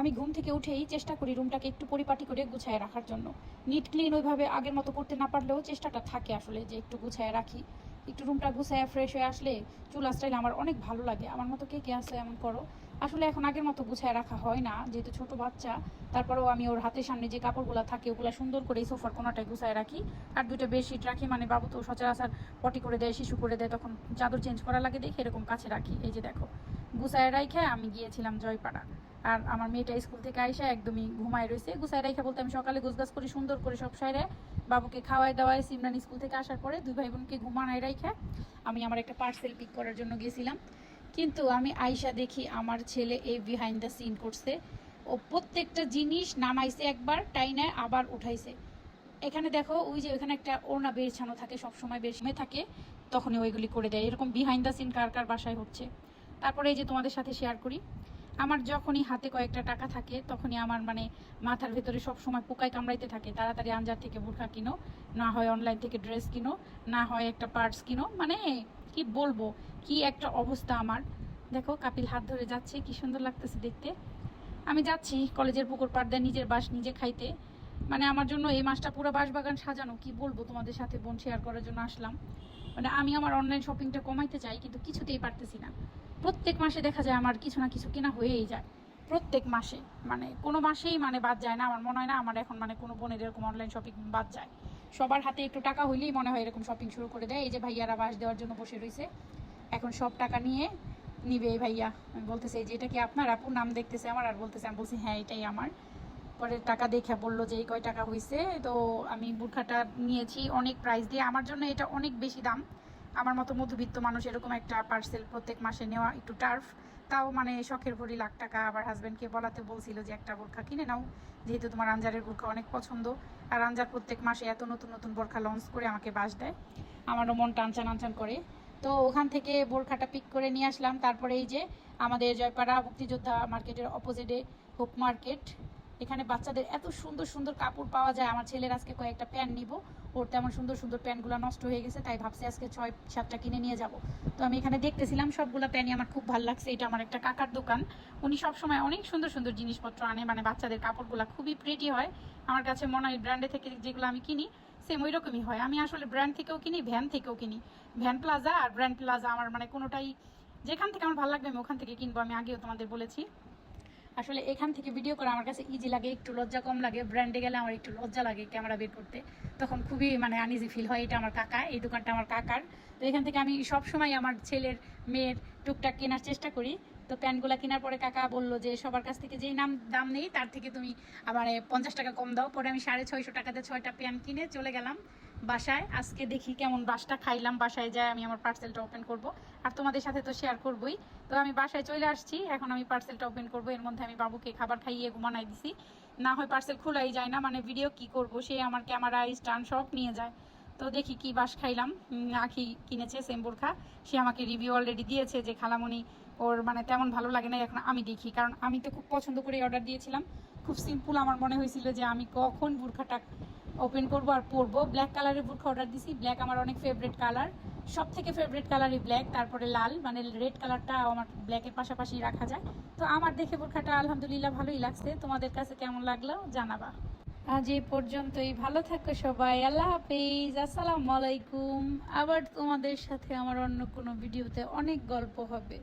আমি ঘুম থেকে উঠেই চেষ্টা করি রুমটাকে একটু পরিপাটি করে গুছায় রাখার জন্য। নিট ক্লিন ওইভাবে আগের মতো করতে না পারলেও চেষ্টাটা থাকে আসলে যে একটু গুছায় রাখি। একটু রুমটা গুছায় ফ্রেশ হয়ে আসলে চুল আঁচড়াইলে আমার অনেক ভালো লাগে। আমার মতো কে কে আছে এমন করো? আসলে এখন আগের মতো গুছায় রাখা হয় না, যেহেতু ছোট বাচ্চা। তারপরেও আমি ওর হাতের সামনে যে কাপড়গুলো থাকে ওগুলো সুন্দর করে এই সোফার কোনাটায় গুছায় রাখি। আর দুইটা বেডশিট রাখি, মানে বাবু তো সচরাচর পটি করে দেয়, শিশু করে দেয়, তখন চাদর চেঞ্জ করা লাগে দেখে এরকম কাছে রাখি। এই যে দেখো, গুছায় রাইখে আমি গিয়েছিলাম জয়পাড়া। আর আমার মেয়েটা স্কুল থেকে আইসা একদমই ঘুমায় রয়েছে। গুছায় রাইখা বলতে আমি সকালে গোছগাছ করি সুন্দর করে সব সাইরে, বাবুকে খাওয়াই দাওয়াই সিমরান স্কুল থেকে আসার পরে দুই ভাই বোনকে ঘুমানায় রাইখা আমি আমার একটা পার্সেল পিক করার জন্য গেছিলাম। কিন্তু আমি আইসা দেখি আমার ছেলে এই বিহাইন্ড দ্য সিন করছে। ও প্রত্যেকটা জিনিস নামাইছে একবার, টাইনায় আবার উঠাইছে। এখানে দেখো, ওই যে ওখানে একটা ওড়না বেছানো থাকে, সবসময় বেশি থাকে, তখনই ওইগুলি করে দেয়। এরকম বিহাইন্ড দ্য সিন কার কার বাসায় হচ্ছে? তারপরে এই যে তোমাদের সাথে শেয়ার করি, আমার যখনই হাতে কয়েকটা টাকা থাকে তখনই আমার মানে মাথার ভেতরে সব সময় পোকায় কামড়াইতে থাকে, তাড়াতাড়ি আনজার থেকে বোরখা কিনো, না হয় অনলাইন থেকে ড্রেস কিনো, না হয় একটা পার্টস কিনো। মানে কি বলবো, কি একটা অবস্থা আমার। দেখো কাপিল হাত ধরে যাচ্ছে, কি সুন্দর লাগতেছে দেখতে। আমি যাচ্ছি কলেজের পুকুর পাড় দিয়ে নিজের বাস নিজে খাইতে। মানে আমার জন্য এই মাসটা পুরো বাঁশবাগান সাজানো, কি বলবো তোমাদের সাথে বোন শেয়ার করার জন্য আসলাম। মানে আমি আমার অনলাইন শপিংটা কমাইতে চাই, কিন্তু কিছুতেই পারতেছি না। প্রত্যেক মাসে দেখা যায় আমার কিছু না কিছু কেনা হয়েই যায়, প্রত্যেক মাসে। মানে কোনো মাসেই মানে বাদ যায় না, আমার মনে হয় না আমার এখন মানে কোনো বোনের এরকম অনলাইন শপিং বাদ যায়। সবার হাতে একটু টাকা হইলেই মনে হয় এরকম শপিং শুরু করে দেয়। এই যে ভাইয়ারা বাস দেওয়ার জন্য বসে রয়েছে, এখন সব টাকা নিয়ে নিবে এই ভাইয়া। আমি বলতেছে যে এটা কি আপনার? আপুর নাম দেখতেছে আমার আর বলতেছে, আমি বলছি হ্যাঁ এটাই আমার। পরে টাকা দেখে বললো যে এই কয় টাকা হয়েছে। তো আমি বোরখাটা নিয়েছি অনেক প্রাইস দিয়ে, আমার জন্য এটা অনেক বেশি দাম। আমার মতো মধ্যবিত্ত মানুষ এরকম একটা পার্সেল প্রত্যেক মাসে নেওয়া একটু টার্ফ। তাও মানে শখের ভরি লাখ টাকা। আবার হাজব্যান্ডকে বলাতে বলছিল যে একটা বোরখা কিনে নাও, যেহেতু তোমার আনজারের বোরখা অনেক পছন্দ। আর আনজার প্রত্যেক মাসে এত নতুন নতুন বোরখা লঞ্চ করে আমাকে বাস দেয়, আমারও মন টানচান আনচান করে। তো ওখান থেকে বোরখাটা পিক করে নিয়ে আসলাম। তারপরে এই যে আমাদের জয়পাড়া মুক্তিযোদ্ধা মার্কেটের অপোজিটে হোপ মার্কেট, এখানে বাচ্চাদের এত সুন্দর সুন্দর কাপড় পাওয়া যায়। আমার ছেলের আজকে কয়েকটা প্যান্ট নিব, ওর তেমন সুন্দর সুন্দর প্যান্টগুলো নষ্ট হয়ে গেছে, তাই ভাবছি আজকে 6-7টা কিনে নিয়ে যাব। তো আমি এখানে দেখতেছিলাম, সবগুলো প্যান্টই আমার খুব ভালো লাগছে। এটা আমার একটা কাকার দোকান, উনি সবসময় অনেক সুন্দর সুন্দর জিনিসপত্র আনে, মানে বাচ্চাদের কাপড়গুলো খুবই প্রিটি হয়। আমার কাছে মনে হয় ব্র্যান্ডে থেকে যেগুলো আমি কিনি সেম ওই রকমই হয়। আমি আসলে ব্র্যান্ড থেকেও কিনি, ভ্যান থেকেও কিনি। ভ্যান প্লাজা আর ব্র্যান্ড প্লাজা আমার মানে কোনোটাই, যেখান থেকে আমার ভালো লাগবে আমি ওখান থেকে কিনবো। আমি আগেও তোমাদের বলেছি, আসলে এখান থেকে ভিডিও করা আমার কাছে ইজি লাগে, একটু লজ্জা কম লাগে। ব্র্যান্ডে গেলে আমার একটু লজ্জা লাগে ক্যামেরা বের করতে, তখন খুবই মানে আনইজি ফিল হয়। এটা আমার কাকা, এই দোকানটা আমার কাকার। তো এখান থেকে আমি সব সময় আমার ছেলের মেয়ের টুকটাক কেনার চেষ্টা করি। তো প্যান্টগুলো কেনার পরে কাকা বললো যে সবার কাছ থেকে যেই দাম নেই তার থেকে তুমি মানে 50 টাকা কম দাও। পরে আমি 650 টাকাতে 6টা প্যান্ট কিনে চলে গেলাম বাসায়। আজকে দেখি কেমন বাসটা খাইলাম, বাসায় যায় আমি আমার পার্সেলটা ওপেন করব, আর তোমাদের সাথে তো শেয়ার করবই। তো আমি বাসায় চলে আসছি, এখন আমি পার্সেলটা ওপেন করবো। এর মধ্যে আমি বাবুকে খাবার খাইয়ে ঘুমানাই দিছি, না হয় পার্সেল খোলাই যায় না, মানে ভিডিও কি করব, সে আমার ক্যামেরা স্ট্যান্ড সব নিয়ে যায়। তো দেখি কি বাস খাইলাম। আখি কিনেছে সেম বোরখা, সে আমাকে রিভিউ অলরেডি দিয়েছে যে খালামণি ওর মানে তেমন ভালো লাগে না। এখন আমি দেখি, কারণ আমি তো খুব পছন্দ করে অর্ডার দিয়েছিলাম, খুব সিম্পল। আমার মনে হয়েছিল যে আমি কখন বোরখাটা ওপেন করবো আর পরবো। ব্ল্যাক কালারের বোরখা অর্ডার দিছি, ব্ল্যাক আমার অনেক ফেভারিট কালার, সব থেকে ফেভারিট কালারই ব্ল্যাক, তারপরে লাল, মানে রেড কালারটা আমার ব্ল্যাকের পাশাপাশি রাখা যায়। তো আমার দেখে বোরখাটা আলহামদুলিল্লাহ ভালোই লাগছে। তোমাদের কাছে কেমন লাগলো জানাবা। আজ এই পর্যন্তই, ভালো থাকো সবাই, আল্লাহ হাফিজ, আসসালামু আলাইকুম। আবার তোমাদের সাথে আমার অন্য কোনো ভিডিওতে অনেক গল্প হবে।